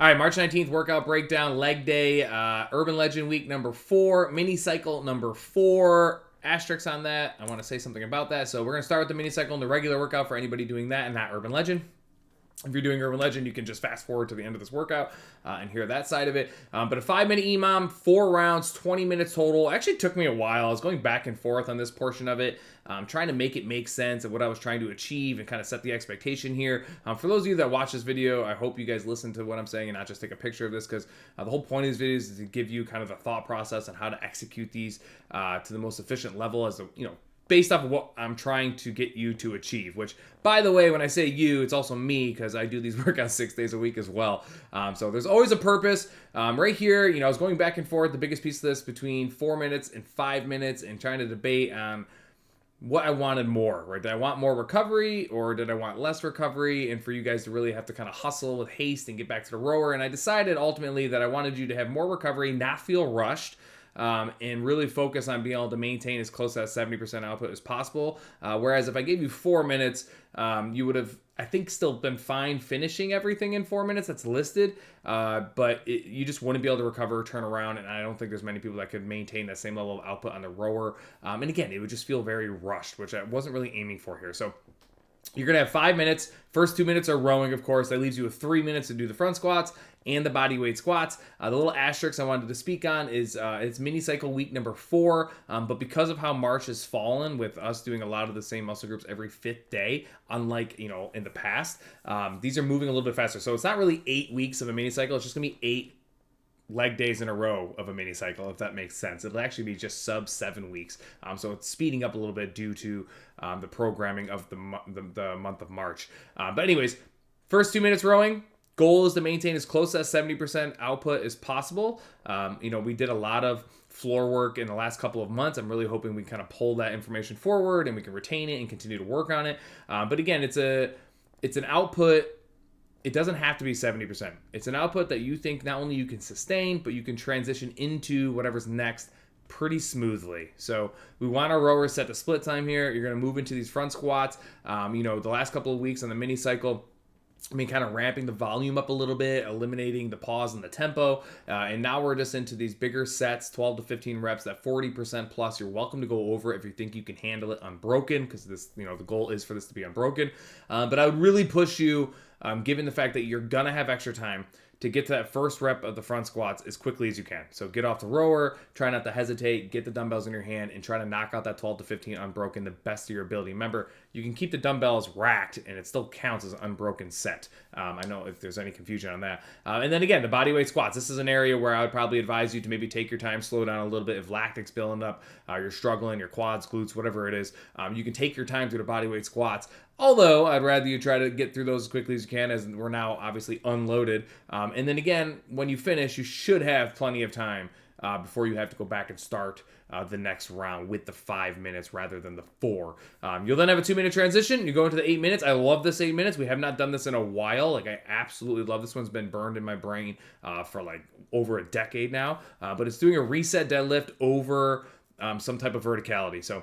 All right, March 19th workout breakdown, leg day, Urban Legend week number 4, mini cycle number 4. Asterisks on that. I want to say something about that. So we're going to start with the mini cycle and the regular workout for anybody doing that and not Urban Legend. If you're doing Urban Legend, you can just fast forward to the end of this workout and hear that side of it. But a 5-minute EMOM, 4 rounds, 20 minutes total. Actually took me a while. I was going back and forth on this portion of it, trying to make it make sense of what I was trying to achieve and kind of set the expectation here. For those of you that watch this video, I hope you guys listen to what I'm saying and not just take a picture of this, because the whole point of these videos is to give you kind of the thought process on how to execute these to the most efficient level as based off of what I'm trying to get you to achieve, which, by the way, when I say you, it's also me, because I do these workouts 6 days a week as well. So there's always a purpose. Right here, I was going back and forth, the biggest piece of this, between 4 minutes and 5 minutes, and trying to debate on what I wanted more, right? Did I want more recovery, or did I want less recovery? And for you guys to really have to kind of hustle with haste and get back to the rower. And I decided ultimately that I wanted you to have more recovery, not feel rushed, and really focus on being able to maintain as close to that 70% output as possible. Whereas if I gave you 4 minutes, you would have, I think, still been fine finishing everything in 4 minutes that's listed, but you just wouldn't be able to recover, turn around, and I don't think there's many people that could maintain that same level of output on the rower. And again, it would just feel very rushed, which I wasn't really aiming for here. So you're going to have 5 minutes. First 2 minutes are rowing, of course. That leaves you with 3 minutes to do the front squats and the body weight squats. The little asterisk I wanted to speak on is it's mini cycle week number 4. But because of how March has fallen with us doing a lot of the same muscle groups every 5th day, unlike, in the past, these are moving a little bit faster. So it's not really 8 weeks of a mini cycle. It's just going to be 8 leg days in a row of a mini cycle, if that makes sense. It'll actually be just sub 7 weeks. So it's speeding up a little bit due to the programming of the month of March. But anyways, first 2 minutes rowing. Goal is to maintain as close to that 70% output as possible. We did a lot of floor work in the last couple of months. I'm really hoping we kind of pull that information forward and we can retain it and continue to work on it. But again, it's an output. It doesn't have to be 70%. It's an output that you think not only you can sustain, but you can transition into whatever's next pretty smoothly. So we want our rowers set the split time here. You're going to move into these front squats. The last couple of weeks on the mini cycle, kind of ramping the volume up a little bit, eliminating the pause and the tempo. And now we're just into these bigger sets, 12 to 15 reps, that 40% plus. You're welcome to go over it if you think you can handle it unbroken, because this, the goal is for this to be unbroken. But I would really push you, given the fact that you're going to have extra time, to get to that first rep of the front squats as quickly as you can. So get off the rower, try not to hesitate, get the dumbbells in your hand, and try to knock out that 12 to 15 unbroken the best of your ability. Remember, you can keep the dumbbells racked, and it still counts as an unbroken set. I know if there's any confusion on that. And then again, the body weight squats. This is an area where I would probably advise you to maybe take your time, slow down a little bit. If lactic's building up, you're struggling, your quads, glutes, whatever it is, you can take your time through the body weight squats. Although I'd rather you try to get through those as quickly as you can, as we're now obviously unloaded. And then again, when you finish, you should have plenty of time before you have to go back and start the next round with the 5 minutes rather than the 4. You'll then have a 2-minute transition. You go into the 8 minutes. I love this 8 minutes. We have not done this in a while. I absolutely love this. One's been burned in my brain for over a decade now. But it's doing a reset deadlift over some type of verticality. So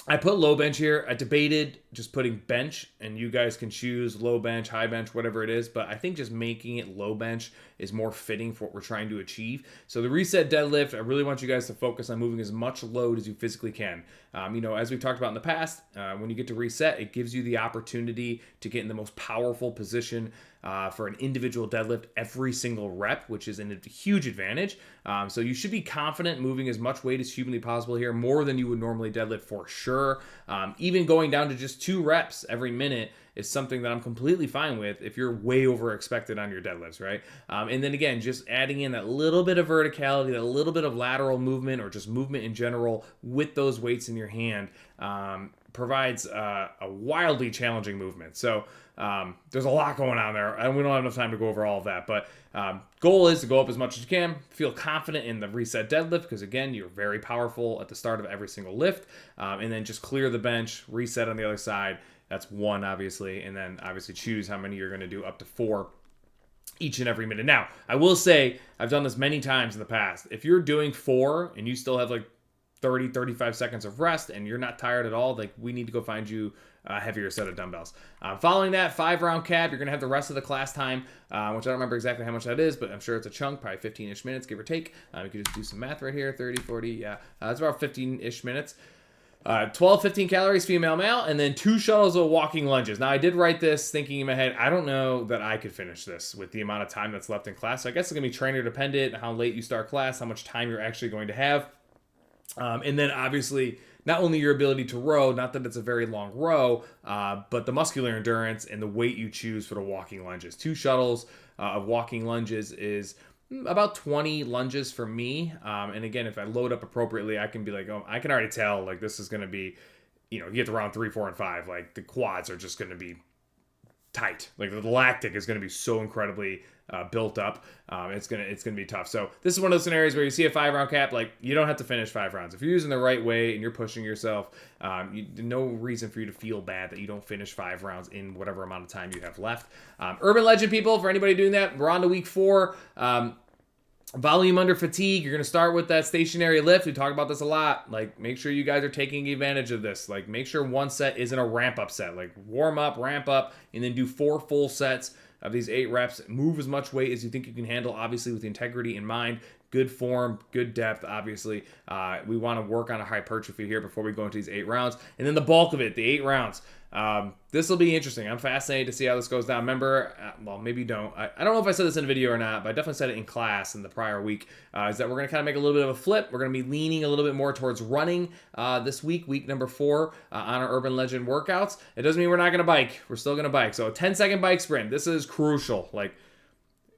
I put low bench here. I debated just putting bench, and you guys can choose low bench, high bench, whatever it is. But I think just making it low bench is more fitting for what we're trying to achieve. So the reset deadlift, I really want you guys to focus on moving as much load as you physically can. As we've talked about in the past, when you get to reset, it gives you the opportunity to get in the most powerful position for an individual deadlift every single rep, which is a huge advantage. So you should be confident moving as much weight as humanly possible here, more than you would normally deadlift for sure. Even going down to just 2 reps every minute is something that I'm completely fine with if you're way over expected on your deadlifts, right? And then again, just adding in that little bit of verticality, that little bit of lateral movement, or just movement in general with those weights in your hand provides a wildly challenging movement. So there's a lot going on there, and we don't have enough time to go over all of that. But goal is to go up as much as you can, feel confident in the reset deadlift, because again, you're very powerful at the start of every single lift, and then just clear the bench, reset on the other side. That's 1, obviously, and then obviously choose how many you're going to do, up to 4 each and every minute. Now, I will say, I've done this many times in the past. If you're doing 4 and you still have 30, 35 seconds of rest and you're not tired at all, we need to go find you heavier set of dumbbells. Following that 5-round cap, you're going to have the rest of the class time, which I don't remember exactly how much that is, but I'm sure it's a chunk, probably 15-ish minutes, give or take. You can just do some math right here, 30, 40, yeah. It's about 15-ish minutes. 12, 15 calories, female, male, and then 2 shuttles of walking lunges. Now, I did write this thinking in my head, I don't know that I could finish this with the amount of time that's left in class. So I guess it's going to be trainer dependent, how late you start class, how much time you're actually going to have. And then obviously, not only your ability to row, not that it's a very long row, but the muscular endurance and the weight you choose for the walking lunges. 2 shuttles of walking lunges is about 20 lunges for me. And again, if I load up appropriately, I can be like, oh, I can already tell, like, this is going to be, you get to round 3, 4, and 5, like, the quads are just going to be tight. Like, the lactic is going to be so incredibly built up. It's gonna be tough. So this is one of those scenarios where you see a 5-round cap, like, you don't have to finish 5 rounds. If you're using the right way and you're pushing yourself, no reason for you to feel bad that you don't finish 5 rounds in whatever amount of time you have left. Urban Legend people, for anybody doing that, we're on to week 4. Volume under fatigue. You're going to start with that stationary lift. We talk about this a lot. Like, make sure you guys are taking advantage of this. Like, make sure one set isn't a ramp up set. Like, warm up, ramp up, and then do 4 full sets of these 8 reps. Move as much weight as you think you can handle, obviously with integrity in mind. Good form, good depth, obviously. We want to work on a hypertrophy here before we go into these 8 rounds. And then the bulk of it, the 8 rounds. This will be interesting. I'm fascinated to see how this goes down. Remember, well, maybe you don't. I don't know if I said this in a video or not, but I definitely said it in class in the prior week, is that we're going to kind of make a little bit of a flip. We're going to be leaning a little bit more towards running this week number 4, on our Urban Legend workouts. It doesn't mean we're not going to bike. We're still going to bike. So a 10-second bike sprint. This is crucial. Like,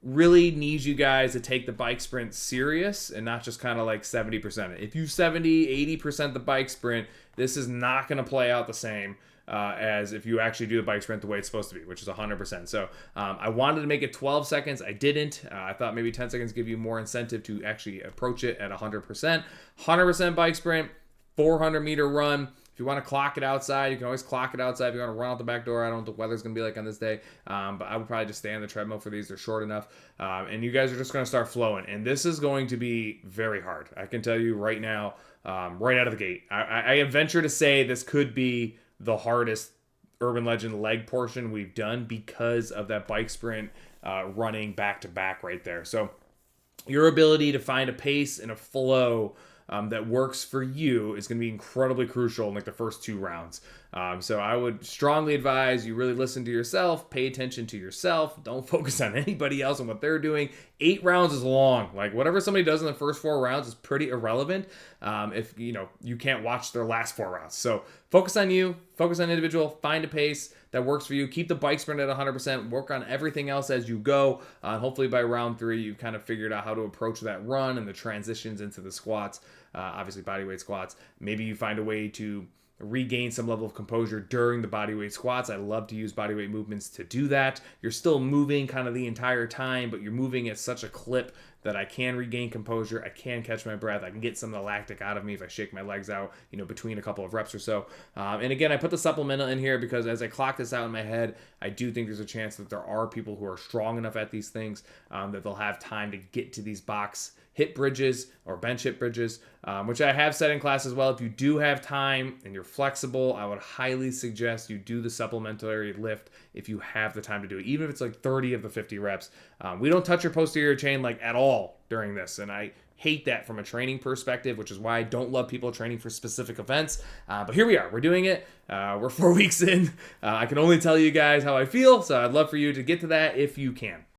really needs you guys to take the bike sprint serious and not just kind of like 70%. If you 70, 80% the bike sprint, this is not going to play out the same as if you actually do the bike sprint the way it's supposed to be, which is 100%. So I wanted to make it 12 seconds. I didn't. I thought maybe 10 seconds give you more incentive to actually approach it at 100%. 100% bike sprint, 400-meter run. If you want to clock it outside, you can always clock it outside. If you want to run out the back door, I don't know what the weather's going to be like on this day, but I would probably just stay on the treadmill for these. They're short enough, and you guys are just going to start flowing. And this is going to be very hard. I can tell you right now, right out of the gate. I venture to say this could be the hardest Urban Legend leg portion we've done because of that bike sprint running back-to-back right there. So your ability to find a pace and a flow that works for you is going to be incredibly crucial in like the first 2 rounds. So I would strongly advise you really listen to yourself, pay attention to yourself. Don't focus on anybody else and what they're doing. 8 rounds is long. Like, whatever somebody does in the first 4 rounds is pretty irrelevant if you can't watch their last 4 rounds. So focus on you, focus on individual, find a pace that works for you. Keep the bike sprint at 100%. Work on everything else as you go. Hopefully by round 3, you've kind of figured out how to approach that run and the transitions into the squats, obviously bodyweight squats. Maybe you find a way to regain some level of composure during the bodyweight squats. I love to use bodyweight movements to do that. You're still moving kind of the entire time, but you're moving at such a clip that I can regain composure. I can catch my breath. I can get some of the lactic out of me if I shake my legs out, between a couple of reps or so. And again, I put the supplemental in here because as I clock this out in my head, I do think there's a chance that there are people who are strong enough at these things that they'll have time to get to these box hip bridges or bench hip bridges, which I have said in class as well. If you do have time and you're flexible, I would highly suggest you do the supplementary lift if you have the time to do it, even if it's like 30 of the 50 reps. We don't touch your posterior chain like at all during this, and I hate that from a training perspective, which is why I don't love people training for specific events. But here we are. We're doing it. We're 4 weeks in. I can only tell you guys how I feel, so I'd love for you to get to that if you can.